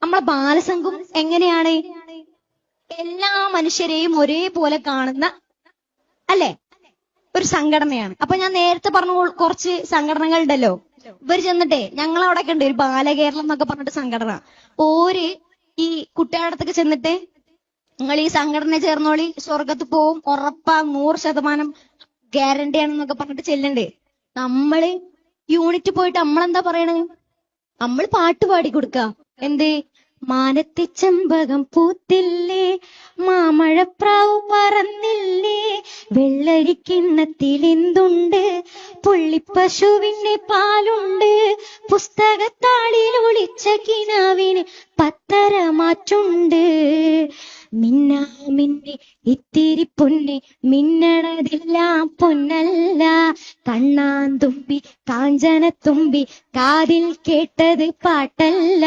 നമ്മളെ ബാലസംഘം എങ്ങനെയാണ് എല്ലാ മനുഷ്യരെയും ഒരേപോലെ കാണുന്ന അല്ലെ ഒരു സംഘടനയാണ്. അപ്പൊ ഞാൻ നേരത്തെ പറഞ്ഞ കുറച്ച് സംഘടനകൾ ഉണ്ടല്ലോ, ഇവർ ചെന്നിട്ടേ ഞങ്ങളവിടെയൊക്കെ ഉണ്ട് ഒരു ബാലകേരളം എന്നൊക്കെ പറഞ്ഞിട്ട് സംഘടന. ഓര് ഈ കുട്ടികളുടെ അടുത്തൊക്കെ ചെന്നിട്ട് നിങ്ങൾ ഈ സംഘടന ചേർന്നോളി സ്വർഗത്ത് പോവും ഉറപ്പാ 100% ഗ്യാരണ്ടി ആണെന്നൊക്കെ പറഞ്ഞിട്ട് ചെല്ലണ്ടേ. നമ്മള് യൂണിറ്റ് പോയിട്ട് നമ്മളെന്താ പറയണേ, നമ്മൾ പാട്ട് പാടി കൊടുക്ക. എന്ത് മാനത്തെ ചെമ്പകം പൂത്തില്ലേ, മാമഴപ്രാവ് പറന്നില്ലേ, വെള്ളരിക്കിണ്ണത്തിൽ എന്തുണ്ട്, പുള്ളിപ്പശുവിന്റെ പാലുണ്ട്, പുസ്തകത്താളിൽ ഒളിച്ച കിനാവിന് പത്തര മാറ്റുണ്ട്, മിന്നാ മിന്നെ ഇത്തിരി പൊന്നെ മിന്നണതെല്ലാം പൊന്നല്ല, കണ്ണാന്തുമ്പി കാഞ്ചനത്തുമ്പി കാതിൽ കേട്ടത് പാട്ടല്ല,